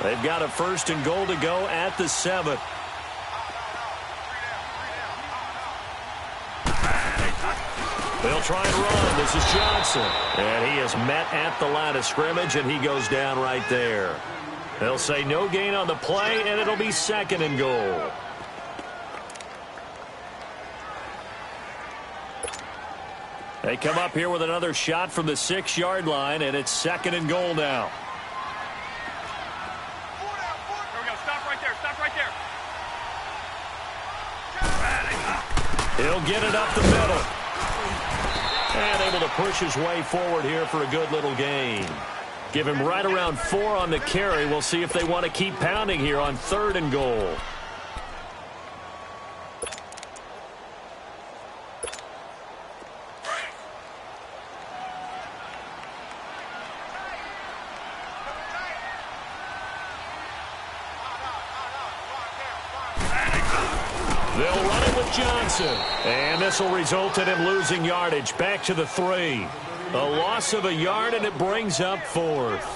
They've got a 1st and goal to go at the 7. They'll try and run. This is Johnson. And he is met at the line of scrimmage, and he goes down right there. They'll say no gain on the play, and it'll be 2nd and goal. They come up here with another shot from the 6-yard line, and it's 2nd and goal now. There we go. Stop right there. Stop right there. He'll get it up the middle. And able to push his way forward here for a good little gain. Give him right around 4 on the carry. We'll see if they want to keep pounding here on 3rd and goal. They'll run it with Johnson. And this will result in him losing yardage. Back to the 3. A loss of a yard, and it brings up 4th.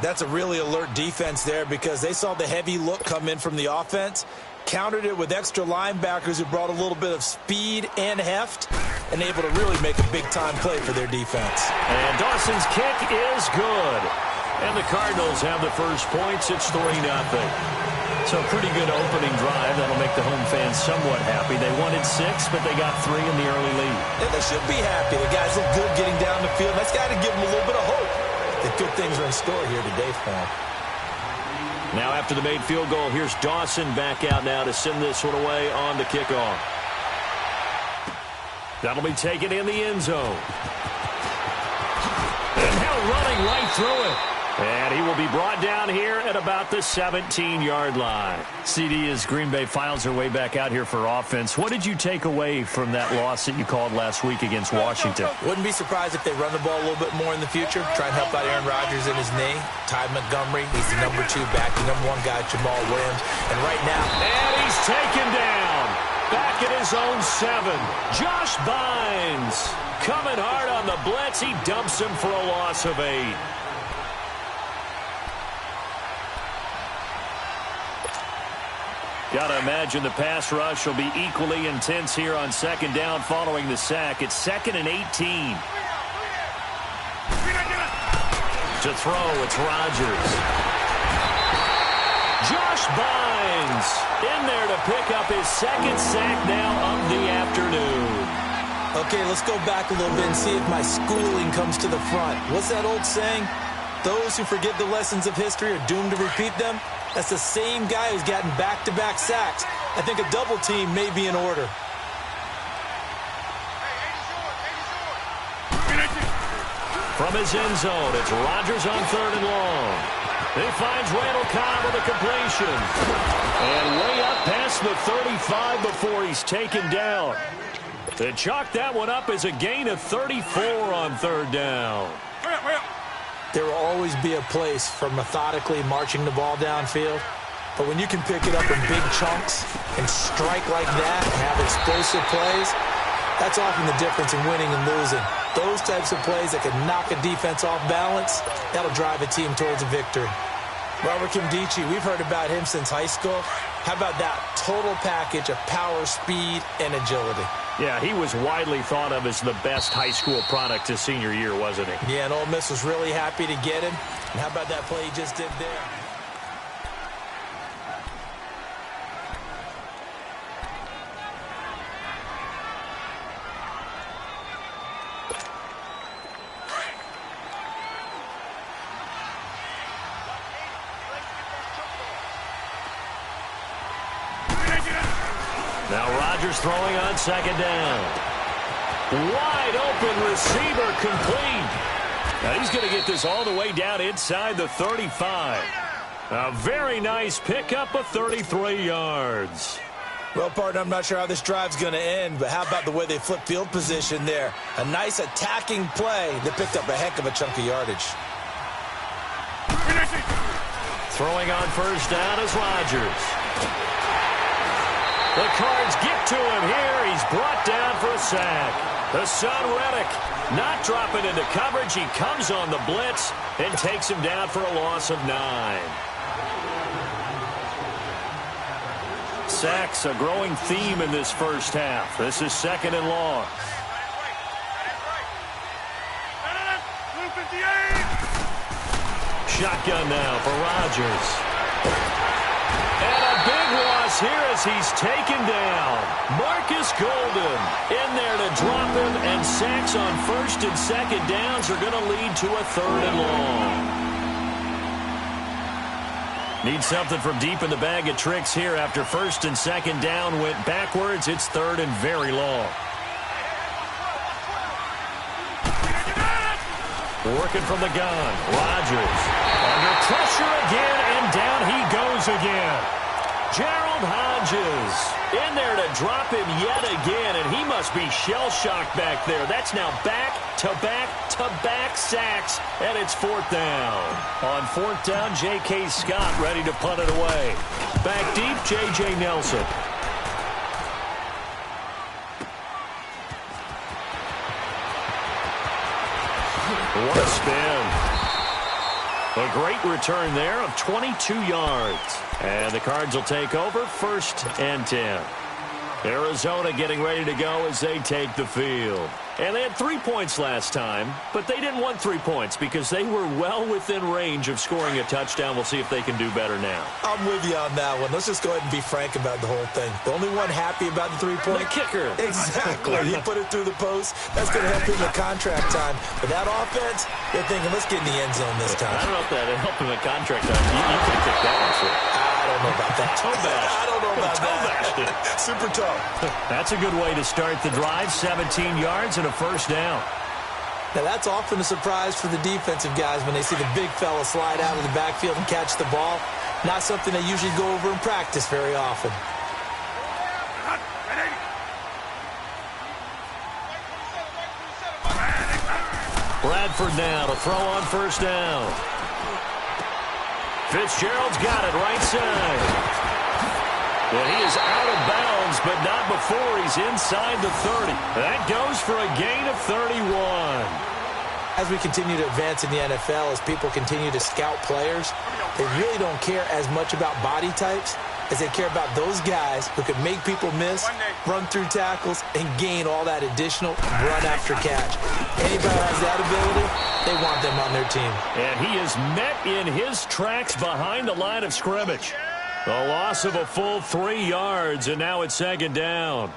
That's a really alert defense there because they saw the heavy look come in from the offense, countered it with extra linebackers who brought a little bit of speed and heft, and able to really make a big-time play for their defense. And Dawson's kick is good. And the Cardinals have the first points. It's 3-0. So a pretty good opening drive. That'll make the home fans somewhat happy. They wanted 6, but they got 3 in the early lead. And they should be happy. The guys look good getting down the field. That's got to give them a little bit of hope that good things are in store here today for them. Now after the made field goal, here's Dawson back out now to send this one away on the kickoff. That'll be taken in the end zone. And now running right through it. And he will be brought down here at about the 17-yard line. CD, as Green Bay files their way back out here for offense, what did you take away from that loss that you called last week against Washington? Wouldn't be surprised if they run the ball a little bit more in the future. Try and help out Aaron Rodgers in his knee. Ty Montgomery, he's the number 2 back. The number 1 guy, Jamal Williams. And right now... And he's taken down. Back at his own 7. Josh Bynes coming hard on the blitz. He dumps him for a loss of 8. Got to imagine the pass rush will be equally intense here on 2nd down following the sack. It's 2nd and 18. To throw, it's Rodgers. Josh Bynes in there to pick up his 2nd sack now of the afternoon. Okay, let's go back a little bit and see if my schooling comes to the front. What's that old saying? Those who forget the lessons of history are doomed to repeat them. That's the same guy who's gotten back-to-back sacks. I think a double team may be in order. From his end zone, it's Rodgers on 3rd and long. He finds Randall Cobb with a completion. And way up past the 35 before he's taken down. To chalk that one up as a gain of 34 on 3rd down. There will always be a place for methodically marching the ball downfield. But when you can pick it up in big chunks and strike like that and have explosive plays, that's often the difference in winning and losing. Those types of plays that can knock a defense off balance, that'll drive a team towards a victory. Robert Kimdichie, we've heard about him since high school. How about that total package of power, speed, and agility? Yeah, he was widely thought of as the best high school product his senior year, wasn't he? Yeah, and Ole Miss was really happy to get him. And how about that play he just did there? Now Rodgers throwing on 2nd down. Wide open receiver complete. Now he's going to get this all the way down inside the 35. A very nice pickup of 33 yards. Well, partner, I'm not sure how this drive's going to end, but how about the way they flip field position there? A nice attacking play that picked up a heck of a chunk of yardage. Throwing on 1st down is Rodgers. The Cards get to him here. He's brought down for a sack. The son, Reddick, not dropping into coverage. He comes on the blitz and takes him down for a loss of 9. sacks, a growing theme in this first half. This is 2nd and long. Shotgun now for Rodgers. And a big loss here as he's taken down. Marcus Golden in there to drop him, and sacks on 1st and 2nd downs are going to lead to a 3rd and long. Need something from deep in the bag of tricks here after 1st and 2nd down went backwards. It's 3rd and very long. Working from the gun. Rodgers under pressure again, and down he goes again. Gerald Hodges in there to drop him yet again, and he must be shell-shocked back there. That's now back-to-back-to-back sacks, and it's 4th down. On 4th down, J.K. Scott ready to punt it away. Back deep, J.J. Nelson. What a spin. A great return there of 22 yards. And the Cards will take over 1st and 10. Arizona getting ready to go as they take the field. And they had 3 points last time, but they didn't want 3 points because they were well within range of scoring a touchdown. We'll see if they can do better now. I'm with you on that one. Let's just go ahead and be frank about the whole thing. The only one happy about the 3-point? The kicker. Exactly. He put it through the post. That's going to help him in contract time. But that offense, they're thinking, let's get in the end zone this time. I don't know if that helped him in contract time. You could have kicked that one through. I don't know about that. Toe bash. I don't know about that. Super toe. That's a good way to start the drive. 17 yards and a 1st down. Now, that's often a surprise for the defensive guys when they see the big fella slide out of the backfield and catch the ball. Not something they usually go over in practice very often. Bradford now to throw on 1st down. Fitzgerald's got it right side. And he is out of bounds, but not before he's inside the 30. That goes for a gain of 31. As we continue to advance in the NFL, as people continue to scout players, they really don't care as much about body types as they care about those guys who can make people miss, run through tackles, and gain all that additional run after catch. Anybody who has that ability, they want them on their team. And he is met in his tracks behind the line of scrimmage. A loss of a full 3 yards, and now it's 2nd down.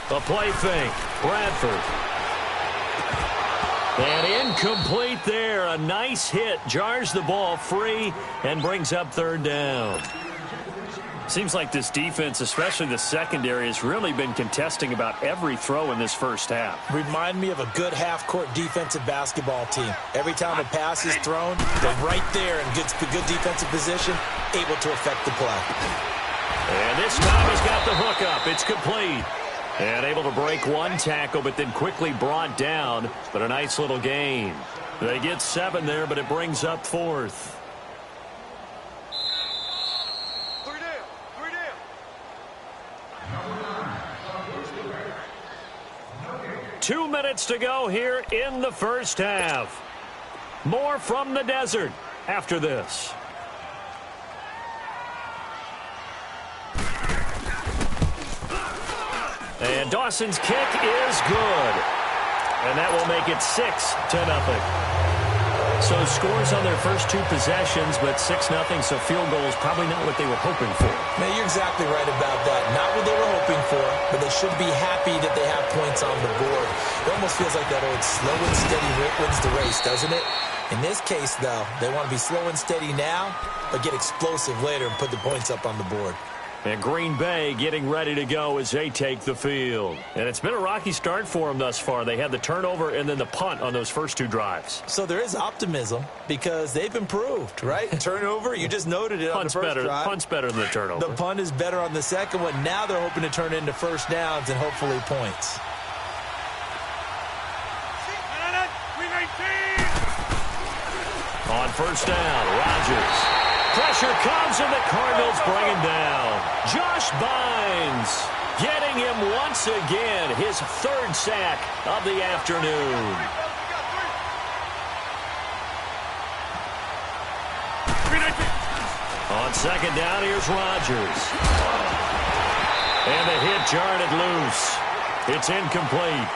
A play fake. Bradford. And incomplete there. A nice hit. Jars the ball free and brings up 3rd down. Seems like this defense, especially the secondary, has really been contesting about every throw in this first half. Remind me of a good half-court defensive basketball team. Every time a pass is thrown, they're right there in good defensive position, able to affect the play. And this time he's got the hook up. It's complete. And able to break one tackle, but then quickly brought down. But a nice little gain. They get 7 there, but it brings up 4th. 2 minutes to go here in the first half. More from the desert after this. And Dawson's kick is good. And that will make it 6-0. So scores on their first 2 possessions, but 6-0, so field goal is probably not what they were hoping for. Man, you're exactly right about that. Not what they were hoping for, but they should be happy that they have points on the board. It almost feels like that old slow and steady wins the race, doesn't it? In this case, though, they want to be slow and steady now, but get explosive later and put the points up on the board. And Green Bay getting ready to go as they take the field. And it's been a rocky start for them thus far. They had the turnover and then the punt on those first 2 drives. So there is optimism because they've improved, right? Turnover, you just noted it on the first drive. Punt's better than the turnover. The punt is better on the second one. Now they're hoping to turn it into first downs and hopefully points. On first down, Rodgers. Pressure comes, and the Cardinals bring him down. Josh Bynes getting him once again, his third sack of the afternoon. On second down, here's Rodgers. And the hit jarred it loose. It's incomplete.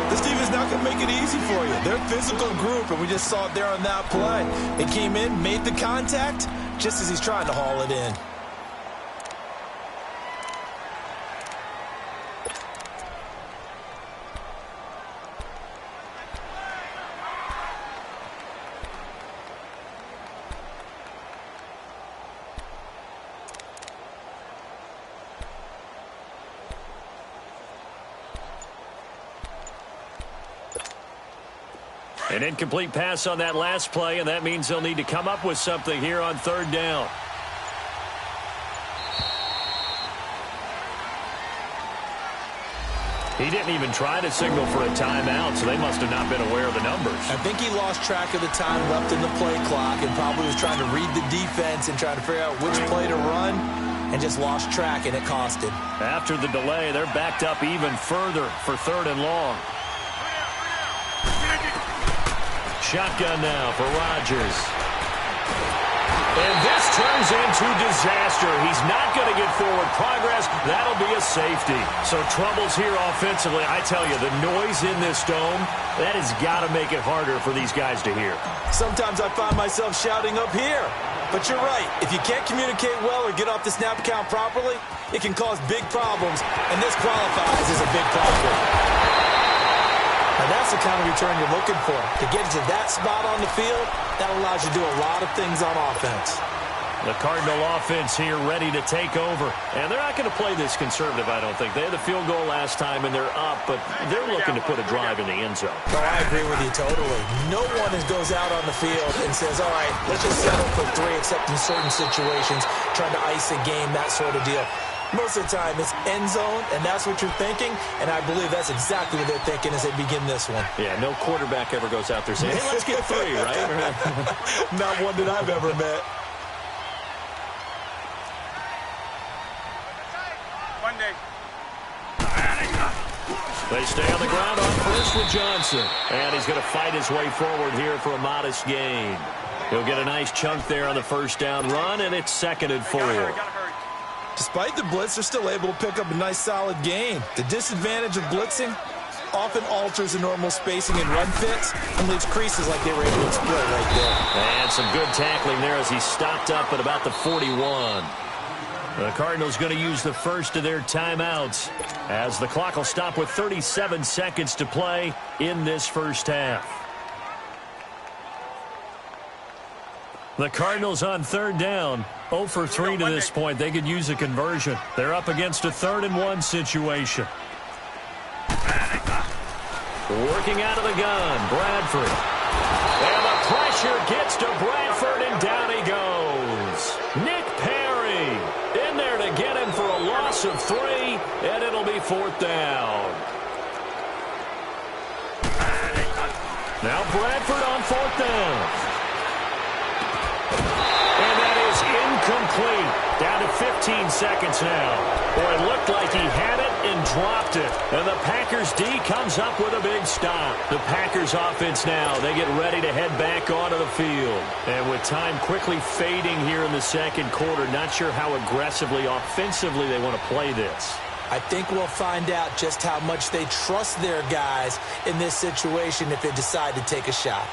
This team is not going to make it easy for you. They're a physical group, and we just saw it there on that play. It came in, made the contact, just as he's trying to haul it in. An incomplete pass on that last play, and that means they'll need to come up with something here on third down. He didn't even try to signal for a timeout, so they must have not been aware of the numbers. I think he lost track of the time left in the play clock and probably was trying to read the defense and trying to figure out which play to run, and just lost track, and it cost him. After the delay, they're backed up even further for third and long. Shotgun now for Rodgers. And this turns into disaster. He's not going to get forward progress. That'll be a safety. So troubles here offensively. I tell you, the noise in this dome, that has got to make it harder for these guys to hear. Sometimes I find myself shouting up here. But you're right. If you can't communicate well or get off the snap count properly, it can cause big problems. And this qualifies as a big problem. Now, that's the kind of return you're looking for. To get to that spot on the field, that allows you to do a lot of things on offense. The Cardinal offense here ready to take over. And they're not going to play this conservative, I don't think. They had the field goal last time, and they're up, but they're looking to put a drive in the end zone. Oh, I agree with you totally. No one goes out on the field and says, all right, let's just settle for 3, except in certain situations, trying to ice a game, that sort of deal. Most of the time, it's end zone, and that's what you're thinking, and I believe that's exactly what they're thinking as they begin this one. Yeah, no quarterback ever goes out there saying, hey, let's get 3, right? Not one that I've ever met. Monday. They stay on the ground on first with Johnson, and he's going to fight his way forward here for a modest gain. He'll get a nice chunk there on the first down run, and it's 2nd and 4. Despite the blitz, they're still able to pick up a nice, solid gain. The disadvantage of blitzing often alters the normal spacing and run fits and leaves creases like they were able to exploit right there. And some good tackling there as he stopped up at about the 41. The Cardinals going to use the first of their timeouts as the clock will stop with 37 seconds to play in this first half. The Cardinals on third down, 0 for 3 to this point. They could use a conversion. They're up against a 3rd and 1 situation. Working out of the gun, Bradford. And the pressure gets to Bradford, and down he goes. Nick Perry in there to get him for a loss of 3, and it'll be 4th down. Now Bradford on 4th down. And that is incomplete. Down to 15 seconds now. Boy, it looked like he had it and dropped it. And the Packers D comes up with a big stop. The Packers offense now, they get ready to head back onto the field. And with time quickly fading here in the second quarter, not sure how aggressively, offensively they want to play this. I think we'll find out just how much they trust their guys in this situation if they decide to take a shot.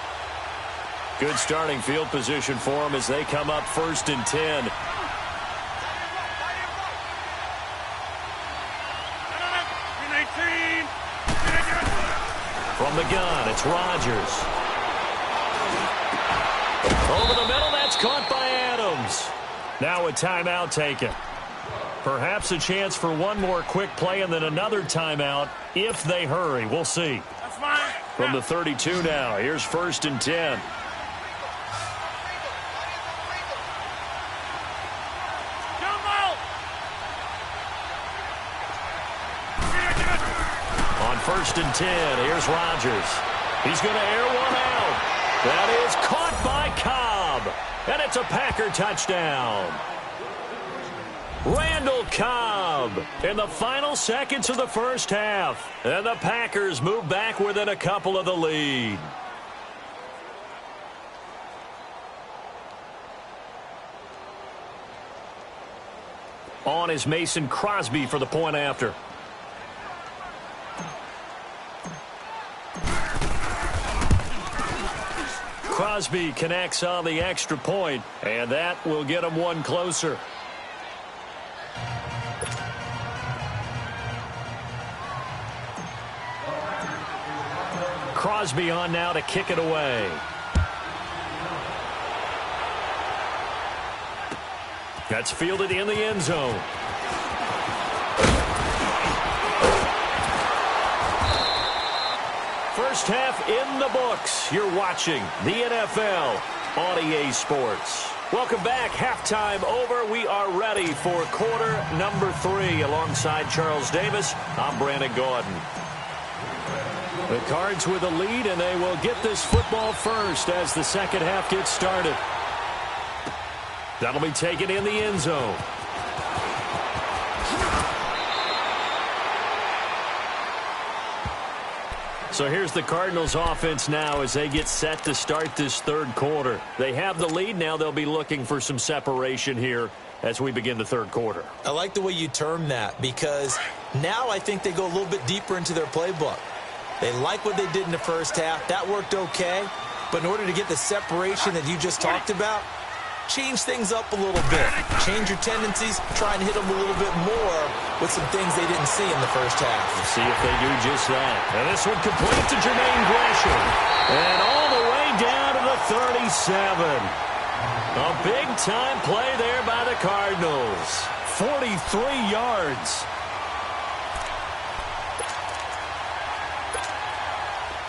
Good starting field position for them as they come up 1st and 10. From the gun, it's Rodgers. Over the middle, that's caught by Adams. Now a timeout taken. Perhaps a chance for one more quick play and then another timeout if they hurry. We'll see. From the 32 now, here's 1st and 10. On 1st and 10, here's Rodgers. He's going to air one out. That is caught by Cobb. And it's a Packer touchdown. Randall Cobb in the final seconds of the first half. And the Packers move back within a couple of the lead. On is Mason Crosby for the point after. Crosby connects on the extra point, and that will get him one closer. Crosby on now to kick it away. That's fielded in the end zone. First half in the books. You're watching the NFL on EA Sports. Welcome back. Halftime over. We are ready for quarter number 3. Alongside Charles Davis, I'm Brandon Gaudin. The Cards with a lead, and they will get this football first as the second half gets started. That'll be taken in the end zone. So here's the Cardinals offense now as they get set to start this third quarter. They have the lead. Now they'll be looking for some separation here as we begin the third quarter. I like the way you term that, because now I think they go a little bit deeper into their playbook. They like what they did in the first half. That worked okay. But in order to get the separation that you just talked about, change things up a little bit. Change your tendencies. Try and hit them a little bit more with some things they didn't see in the first half. We'll see if they do just that. And this one complete to Jermaine Gresham. And all the way down to the 37. A big-time play there by the Cardinals. 43 yards.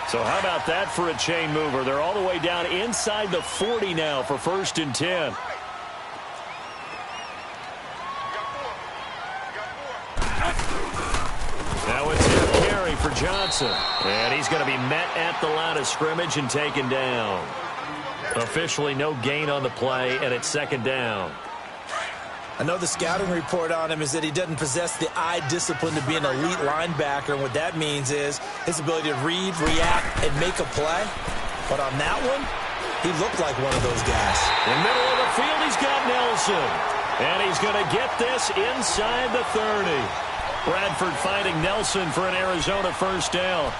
So how about that for a chain mover? They're all the way down inside the 40 now for 1st and 10. Now it's a carry for Johnson. And he's going to be met at the line of scrimmage and taken down. Officially no gain on the play, and it's 2nd down. I know the scouting report on him is that he doesn't possess the eye discipline to be an elite linebacker, and what that means is his ability to read, react, and make a play. But on that one, he looked like one of those guys. In the middle of the field, he's got Nelson. And he's going to get this inside the 30. Bradford finding Nelson for an Arizona first down.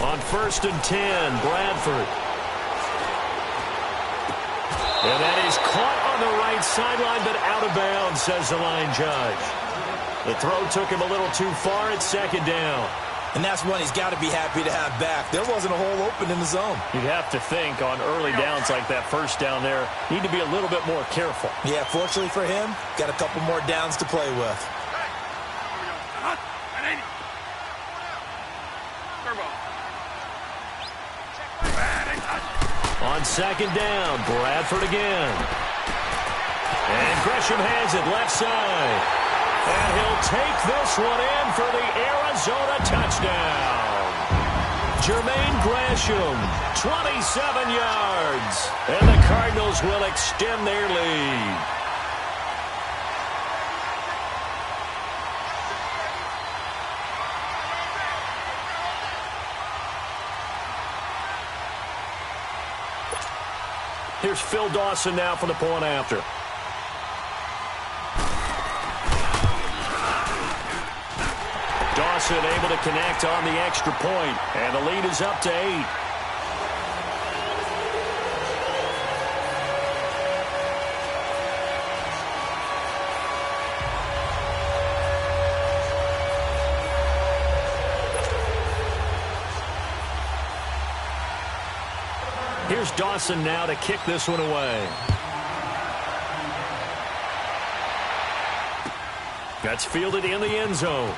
On 1st and 10, Bradford. And that is caught on the right sideline, but out of bounds, says the line judge. The throw took him a little too far. It's 2nd down. And that's one he's got to be happy to have back. There wasn't a hole open in the zone. You'd have to think on early downs like that first down there, need to be a little bit more careful. Yeah, fortunately for him, got a couple more downs to play with. On 2nd down, Bradford again. And Gresham has it left side. And he'll take this one in for the Arizona touchdown. Jermaine Gresham, 27 yards. And the Cardinals will extend their lead. Here's Phil Dawson now for the point after. Dawson able to connect on the extra point, and the lead is up to 8. Here's Dawson now to kick this one away. That's fielded in the end zone.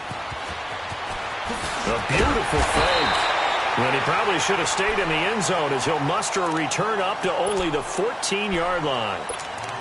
A beautiful fake. Well, he probably should have stayed in the end zone as he'll muster a return up to only the 14-yard line.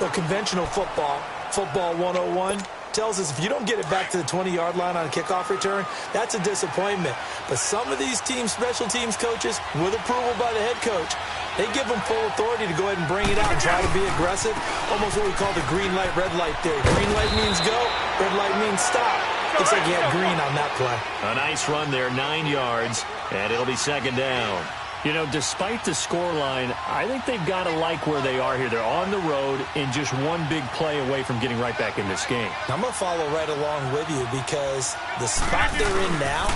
The conventional football 101, tells us if you don't get it back to the 20-yard line on a kickoff return, that's a disappointment. But some of these special teams coaches, with approval by the head coach, they give them full authority to go ahead and bring it out and try to be aggressive. Almost what we call the green light, red light theory. Green light means go, red light means stop. Looks like he had green on that play. A nice run there, 9 yards, and it'll be second down. You know, despite the scoreline, I think they've got to like where they are here. They're on the road and just one big play away from getting right back in this game. I'm going to follow right along with you because the spot they're in now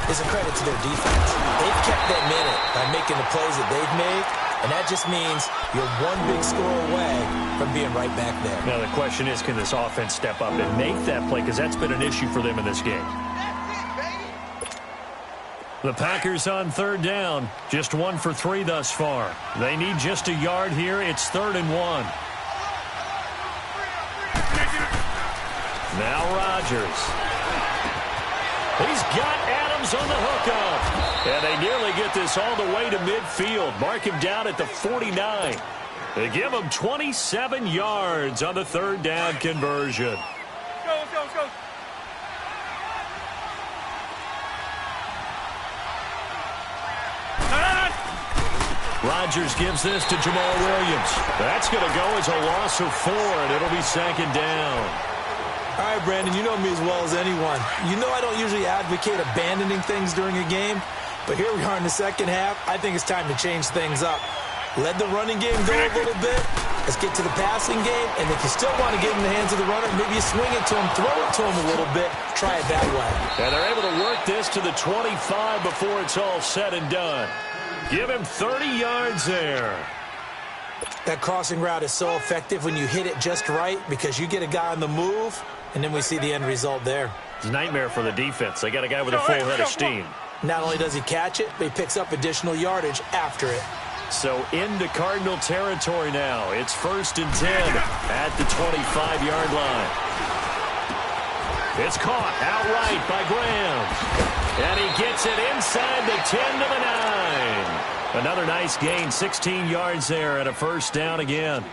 is a credit to their defense. They've kept them in it by making the plays that they've made, and that just means you're one big score away from being right back there. Now, the question is, can this offense step up and make that play? Because that's been an issue for them in this game. The Packers on third down, just 1 for 3 thus far. They need just a yard here. It's 3rd and 1. Now Rodgers. He's got Adams on the hookup. And they nearly get this all the way to midfield. Mark him down at the 49. They give him 27 yards on the third down conversion. Let's go. Rodgers gives this to Jamal Williams. That's going to go as a loss of 4, and it'll be second down. All right, Brandon, you know me as well as anyone. You know I don't usually advocate abandoning things during a game, but here we are in the second half. I think it's time to change things up. Let the running game go a little bit. Let's get to the passing game, and if you still want to get in the hands of the runner, maybe you swing it to him, throw it to him a little bit, try it that way. And they're able to work this to the 25 before it's all said and done. Give him 30 yards there. That crossing route is so effective when you hit it just right because you get a guy on the move, and then we see the end result there. It's a nightmare for the defense. They got a guy with a full head of steam. Not only does he catch it, but he picks up additional yardage after it. So into Cardinal territory now. It's 1st and 10 at the 25-yard line. It's caught outright by Graham. And he gets it inside the 10 to the 9. Another nice gain, 16 yards there and a first down again.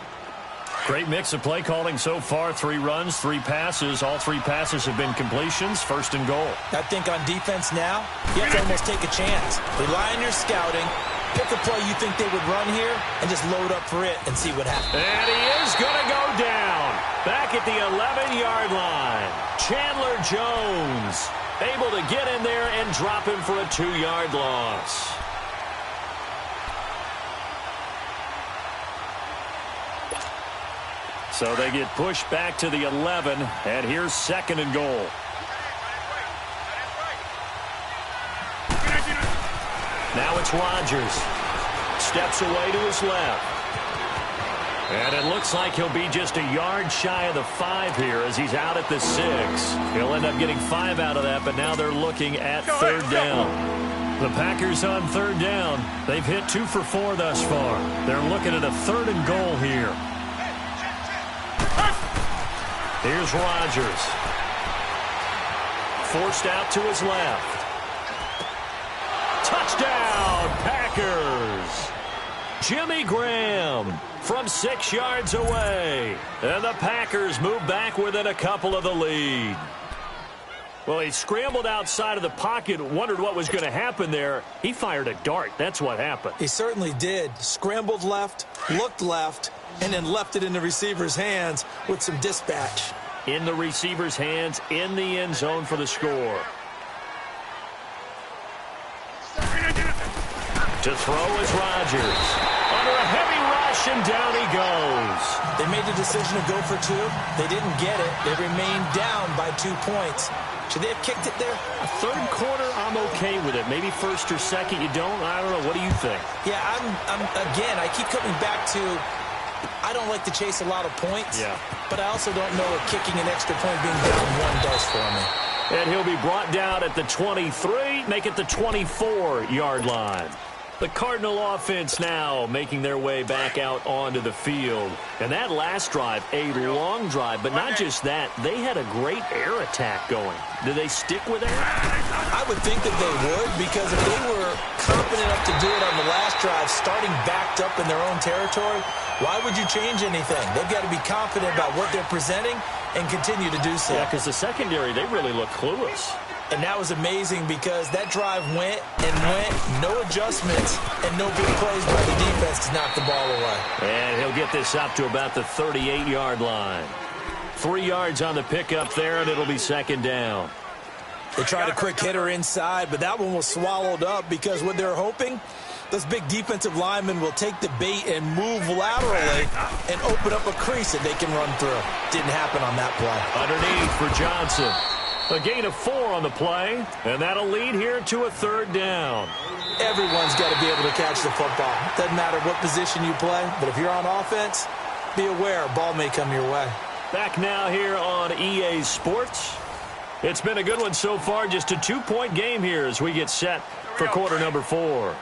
Great mix of play calling so far. 3 runs, 3 passes. All 3 passes have been completions. 1st and goal. I think on defense now, you have to almost take a chance. Rely on your scouting. Pick a play you think they would run here and just load up for it and see what happens. And he is going to go down. Back at the 11-yard line. Chandler Jones able to get in there and drop him for a 2-yard loss. So they get pushed back to the 11, and here's 2nd and goal. Now it's Rodgers. Steps away to his left. And it looks like he'll be just a yard shy of the 5 here as he's out at the 6. He'll end up getting 5 out of that, but now they're looking at 3rd down. The Packers on 3rd down. They've hit 2 for 4 thus far. They're looking at a 3rd and goal here. Here's Rodgers. Forced out to his left. Touchdown, Packers! Jimmy Graham from 6 yards away. And the Packers move back within a couple of the lead. Well, he scrambled outside of the pocket, wondered what was going to happen there. He fired a dart. That's what happened. He certainly did. Scrambled left, looked left, and then left it in the receiver's hands with some dispatch. In the receiver's hands, in the end zone for the score. To throw is Rodgers. Under a heavy rush, and down he goes. They made the decision to go for 2. They didn't get it. They remained down by 2 points. Should they have kicked it there? A 3rd quarter, I'm okay with it. Maybe 1st or 2nd, you don't? I don't know. What do you think? Yeah, again, I keep coming back to I don't like to chase a lot of points. Yeah. But I also don't know what kicking an extra point being down 1 does for me. And he'll be brought down at the 23, make it the 24-yard line. The Cardinal offense now making their way back out onto the field. And that last drive, a long drive, but not just that. They had a great air attack going. Do they stick with that? I would think that they would, because if they were confident enough to do it on the last drive, starting backed up in their own territory, why would you change anything? They've got to be confident about what they're presenting and continue to do so. Yeah, because the secondary, they really look clueless. And that was amazing because that drive went and went, no adjustments, and no big plays by the defense to knock the ball away. And he'll get this up to about the 38-yard line. 3 yards on the pickup there, and it'll be second down. They tried a quick hitter inside, but that one was swallowed up because what they're hoping, those big defensive linemen will take the bait and move laterally and open up a crease that they can run through. Didn't happen on that play. Underneath for Johnson. A gain of 4 on the play, and that'll lead here to a third down. Everyone's got to be able to catch the football. Doesn't matter what position you play, but if you're on offense, be aware a ball may come your way. Back now here on EA Sports. It's been a good one so far, just a 2-point game here as we get set for quarter number 4.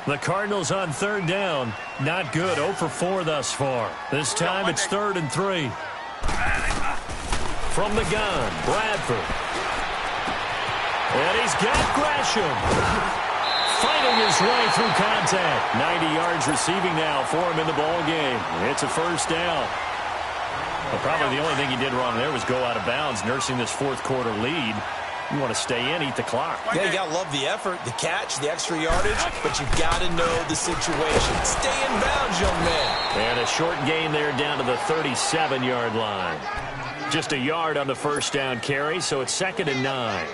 The Cardinals on third down. Not good, 0 for 4 thus far. This time it's 3rd and 3. From the gun, Bradford. And he's got Gresham. Fighting his way through contact. 90 yards receiving now for him in the ball game. It's a first down. Well, probably the only thing he did wrong there was go out of bounds, nursing this fourth quarter lead. You want to stay in, eat the clock. Yeah, you got to love the effort, the catch, the extra yardage, but you've got to know the situation. Stay in bounds, young man. And a short gain there down to the 37-yard line. Just a yard on the first down carry, so it's 2nd and 9.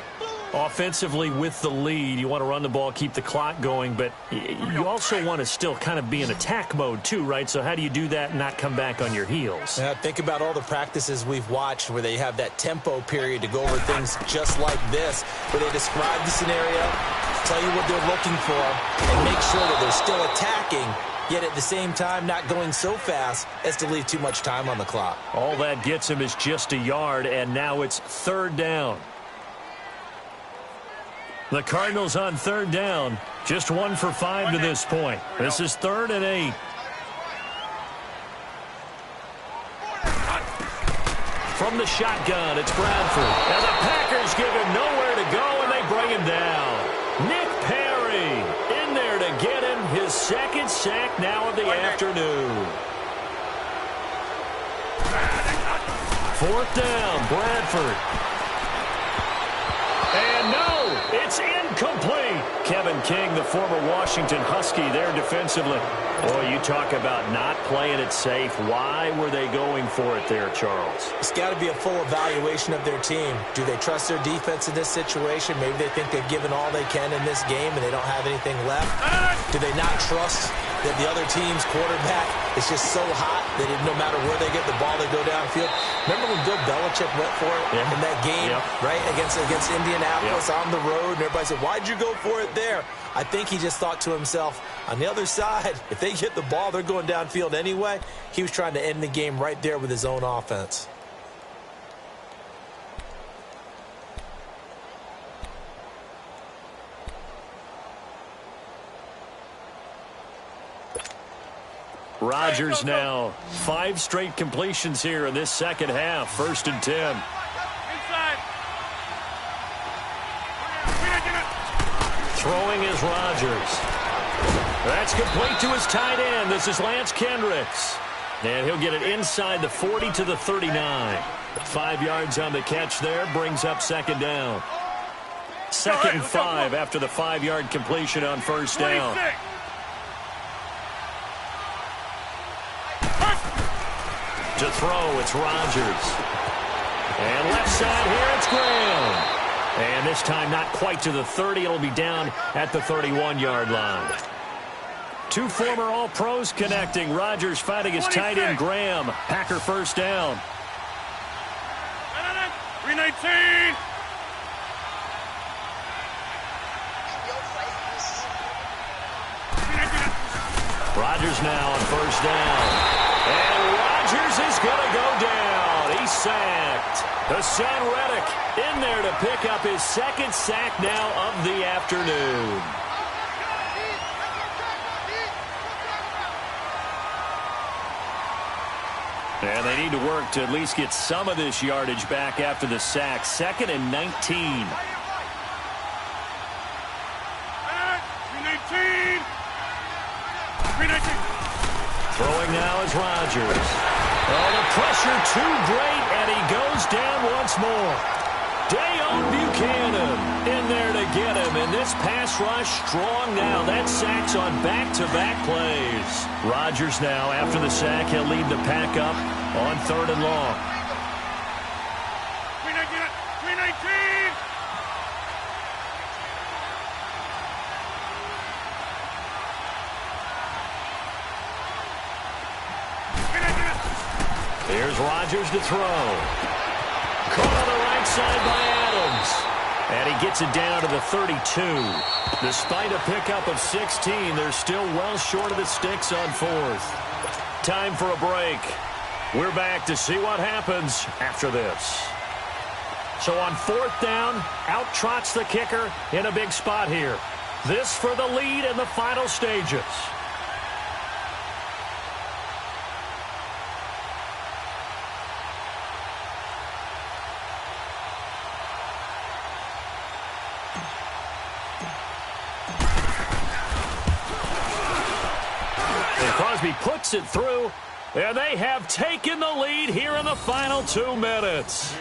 Offensively with the lead, you want to run the ball, keep the clock going, but you also want to still kind of be in attack mode too, right? So how do you do that and not come back on your heels? Yeah, think about all the practices we've watched where they have that tempo period to go over things just like this, where they describe the scenario, tell you what they're looking for, and make sure that they're still attacking, yet at the same time not going so fast as to leave too much time on the clock. All that gets him is just a yard, and now it's 3rd down. The Cardinals on 3rd down, just 1 for 5 to this point. This is 3rd and 8. From the shotgun, it's Bradford. And the Packers give him nowhere to go, and they bring him down. Nick Perry in there to get him his 2nd sack now of the afternoon. 4th down, Bradford. And no, it's incomplete. Kevin King, the former Washington Husky, there defensively. Boy, you talk about not playing it safe. Why were they going for it there, Charles? It's got to be a full evaluation of their team. Do they trust their defense in this situation? Maybe they think they've given all they can in this game and they don't have anything left. Do they not trust that the other team's quarterback is just so hot that no matter where they get the ball, they go downfield? Remember when Bill Belichick went for it in that game, right, against Indianapolis on the road, and everybody said, why'd you go for it there? I think he just thought to himself, on the other side, if they get the ball, they're going downfield anyway. He was trying to end the game right there with his own offense. Rodgers now 5 straight completions here in this second half. 1st and 10. Inside. Throwing is Rodgers. That's complete to his tight end. This is Lance Kendricks. And he'll get it inside the 40 to the 39. 5 yards on the catch there. Brings up 2nd down. 2nd and 5 after the 5-yard completion on 1st down. To throw, it's Rodgers. And left side here, it's Graham. And this time not quite to the 30. It'll be down at the 31-yard line. 2 former All-Pros connecting. Rodgers fighting his tight end, Graham. Packer 1st down. 319. Rodgers now on 1st down. And Rodgers is going to go down. He's sacked. Hassan Reddick in there to pick up his 2nd sack now of the afternoon. And they need to work to at least get some of this yardage back after the sack. 2nd and 19. Throwing now is Rodgers. Oh, the pressure too great, and he goes down once more. Dayon Buchanan in there to get him, and this pass rush strong now. That sack's on back-to-back plays. Rodgers now, after the sack, he'll lead the pack up on 3rd and long. 319! Here's Rodgers to throw. Caught on the right side by Adams. And he gets it down to the 32. Despite a pickup of 16, they're still well short of the sticks on 4th. Time for a break. We're back to see what happens after this. So on 4th down, out trots the kicker in a big spot here. This for the lead in the final stages. Crosby puts it through, and they have taken the lead here in the final 2 minutes.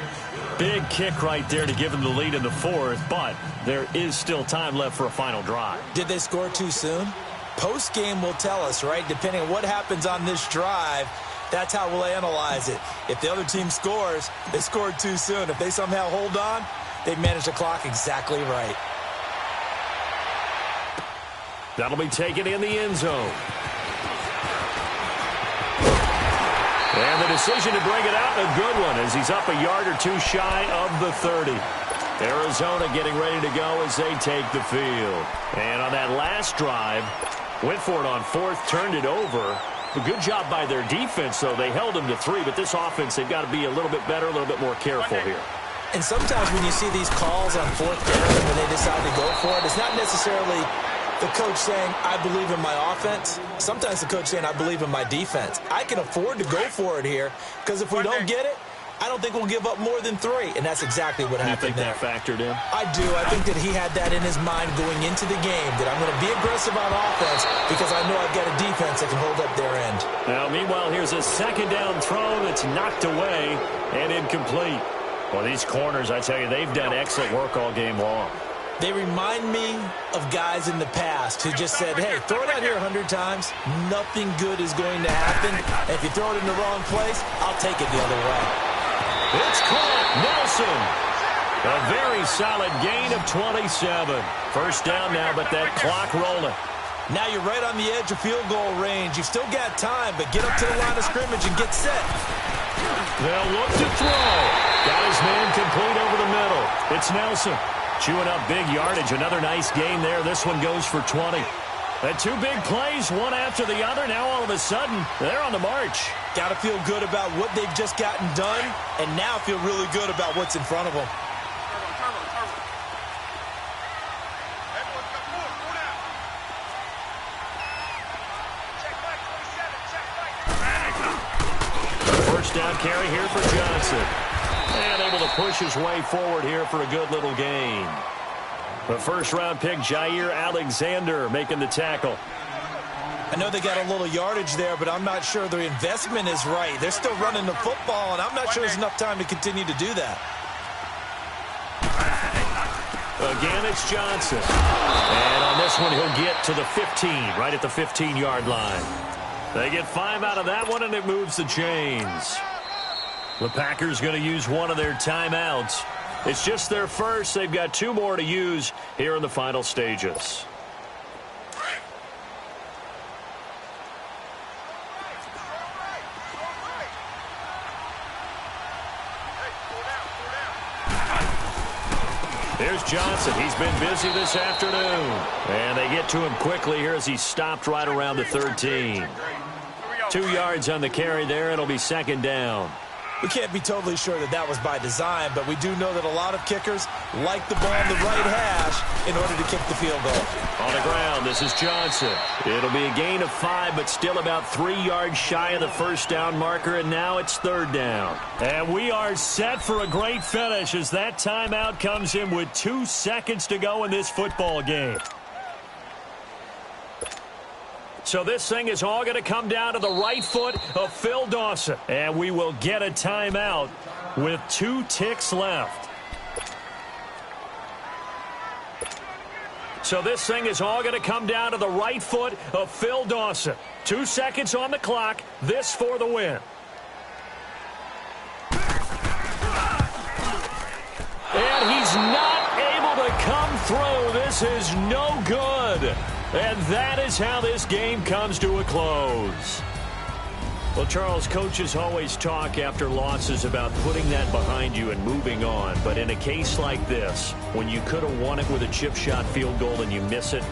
Big kick right there to give them the lead in the 4th, but there is still time left for a final drive. Did they score too soon? Post-game will tell us, right? Depending on what happens on this drive, that's how we'll analyze it. If the other team scores, they scored too soon. If they somehow hold on, they managed the clock exactly right. That'll be taken in the end zone. And the decision to bring it out, a good one, as he's up a yard or 2 shy of the 30. Arizona getting ready to go as they take the field. And on that last drive, went for it on 4th, turned it over. A good job by their defense, though. They held them to 3, but this offense, they've got to be a little bit better, a little bit more careful here. And sometimes when you see these calls on 4th down when they decide to go for it, it's not necessarily the coach saying, I believe in my offense. Sometimes the coach saying, I believe in my defense. I can afford to go for it here because if we don't get it, I don't think we'll give up more than 3. And that's exactly what happened there. You think that factored in? I do. I think that he had that in his mind going into the game, that I'm going to be aggressive on offense because I know I've got a defense that can hold up their end. Now, meanwhile, here's a 2nd down throw that's knocked away and incomplete. Well, these corners, I tell you, they've done excellent work all game long. They remind me of guys in the past who just said, hey, throw it out here 100 times. Nothing good is going to happen. And if you throw it in the wrong place, I'll take it the other way. It's caught. Nelson. A very solid gain of 27. 1st down now, but that clock rolling. Now you're right on the edge of field goal range. You've still got time, but get up to the line of scrimmage and get set. They'll look to throw. Got his man complete over the middle. It's Nelson. Chewing up big yardage. Another nice gain there. This one goes for 20. And 2 big plays, one after the other. Now all of a sudden, they're on the march. Got to feel good about what they've just gotten done, and now feel really good about what's in front of them. First down carry here for Johnson. And able to push his way forward here for a good little gain. The 1st-round pick, Jair Alexander, making the tackle. I know they got a little yardage there, but I'm not sure the investment is right. They're still running the football, and I'm not sure there's enough time to continue to do that. Again, it's Johnson. And on this one, he'll get to the 15, right at the 15-yard line. They get 5 out of that one, and it moves the chains. The Packers going to use one of their timeouts. It's just their first. They've got 2 more to use here in the final stages. Here's Johnson. He's been busy this afternoon. And they get to him quickly here as he stopped right around the 13. 2 yards on the carry there. It'll be 2nd down. We can't be totally sure that that was by design, but we do know that a lot of kickers like the ball on the right hash in order to kick the field goal. On the ground, this is Johnson. It'll be a gain of 5, but still about 3 yards shy of the 1st down marker, and now it's 3rd down. And we are set for a great finish as that timeout comes in with 2 seconds to go in this football game. So this thing is all going to come down to the right foot of Phil Dawson. And we will get a timeout with 2 ticks left. So this thing is all going to come down to the right foot of Phil Dawson. 2 seconds on the clock. This for the win. And he's not able to come through. This is no good. And that is how this game comes to a close. Well, Charles, coaches always talk after losses about putting that behind you and moving on. But in a case like this, when you could have won it with a chip shot field goal and you miss it,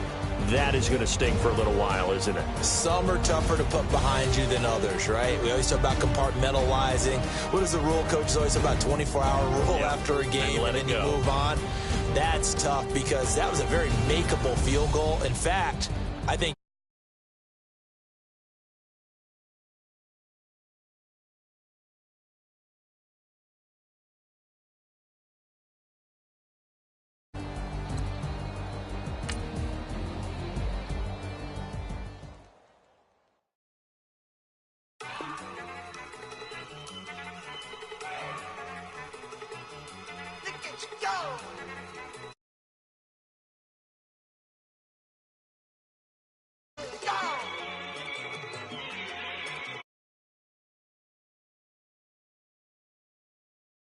that is going to sting for a little while, isn't it? Some are tougher to put behind you than others, right? We always talk about compartmentalizing. What is the rule? Coaches always talk about 24-hour rule after a game, and then you move on. That's tough because that was a very makeable field goal. In fact, I think Look at you go.